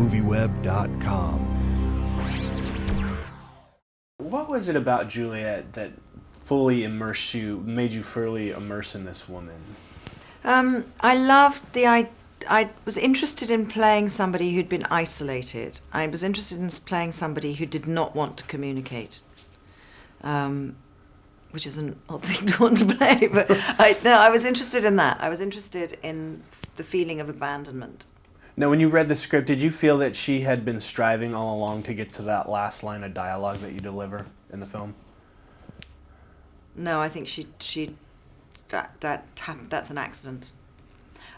MovieWeb.com. What was it about Juliet that fully immersed you, made you fully immerse in this woman? I loved I was interested in playing somebody who'd been isolated. I was interested in playing somebody who did not want to communicate, which is an odd thing to want to play. But I was interested in that. I was interested in the feeling of abandonment. Now, when you read the script, did you feel that she had been striving all along to get to that last line of dialogue that you deliver in the film? No, I think that's an accident.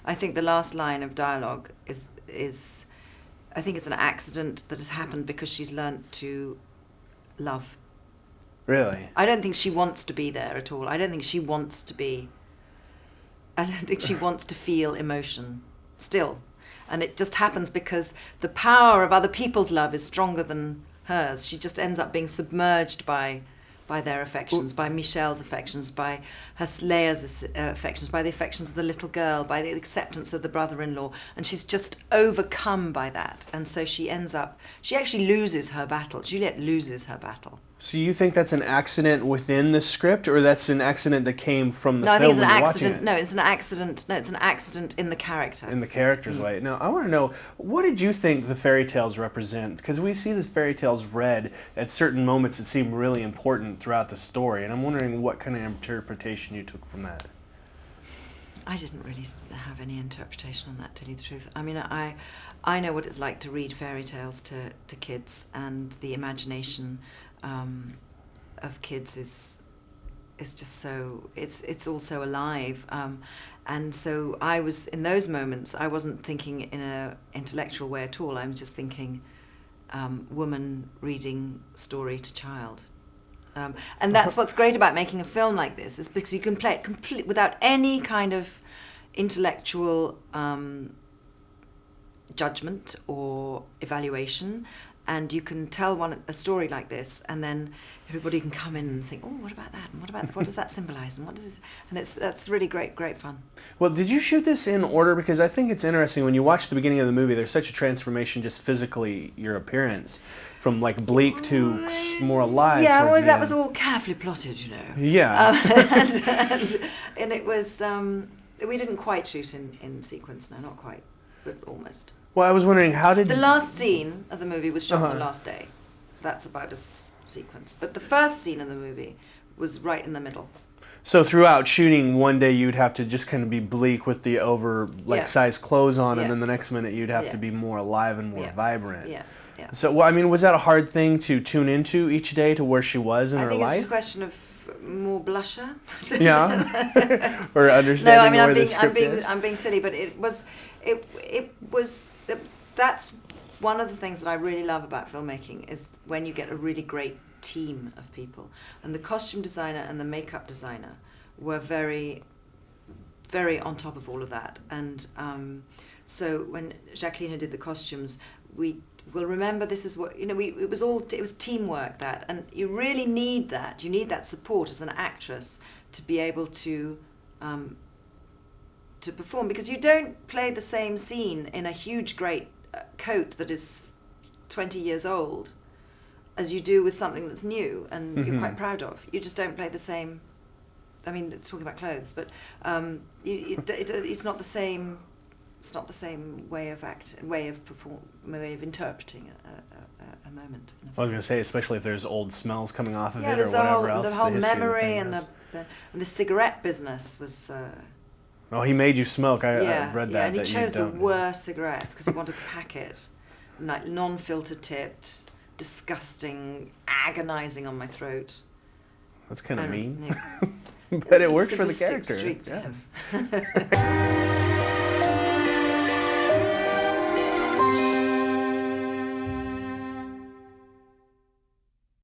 I think the last line of dialogue is I think it's an accident that has happened because she's learnt to love. Really? I don't think she wants to be there at all. I don't think she wants to feel emotion still. And it just happens because the power of other people's love is stronger than hers. She just ends up being submerged by their affections, by Michelle's affections, by Leia's affections, by the affections of the little girl, by the acceptance of the brother-in-law, and she's just overcome by that. And so she actually loses her battle. Juliet loses her battle. So you think that's an accident within the script, or that's an accident that came from the film? I think it's an when you're accident. watching it? No, it's an accident. No, it's an accident in the character. In the character's light. Now, I want to know, what did you think the fairy tales represent? Because we see these fairy tales read at certain moments that seem really important throughout the story, and I'm wondering what kind of interpretation you took from that. I didn't really have any interpretation on that, to tell you the truth. I mean, I know what it's like to read fairy tales to kids, and the imagination of kids is just so it's also alive, and so I was in those moments. I wasn't thinking in a intellectual way at all. I was just thinking, woman reading story to child. And that's what's great about making a film like this, is because you can play it completely without any kind of intellectual judgment or evaluation, and you can tell a story like this, and then everybody can come in and think, oh, what about that? And what does that symbolize? And what does this? And that's really great fun. Well, did you shoot this in order? Because I think it's interesting when you watch the beginning of the movie. There's such a transformation, just physically, your appearance, from like bleak to more alive. Yeah, towards well, the that end. was all carefully plotted, you know. Yeah. And it was we didn't quite shoot in sequence. No, not quite, but almost. Well, I was wondering, how did the last scene of the movie was shot on the last day. That's about a sequence. But the first scene of the movie was right in the middle. So throughout shooting, one day you'd have to just kind of be bleak with the size clothes on, and then the next minute you'd have to be more alive and more vibrant. Yeah. So, well, I mean, was that a hard thing to tune into each day, to where she was in her life? I think it's a question of more blusher. Yeah. Or understanding where the script is. I'm being silly, but it was that's one of the things that I really love about filmmaking, is when you get a really great team of people. And the costume designer and the makeup designer were very, very on top of all of that. And so when Jacqueline did the costumes, we will remember this is what, it was teamwork, that, and you really need that. You need that support as an actress to be able to perform, because you don't play the same scene in a huge, great coat that is 20 years old as you do with something that's new and you're quite proud of. You just don't play the same. I mean, talking about clothes, but it's not the same. It's not the same way of interpreting a moment. I was going to say, especially if there's old smells coming off of it or there's whatever else. The whole memory and the cigarette business was. Oh, he made you smoke. I read that. Yeah, and he that chose you the don't. worst cigarettes because he wanted the packet, like non-filter tipped, disgusting, agonizing on my throat. That's kind of mean. Yeah. But it worked It's a for the distinct character. streak to Yes. him.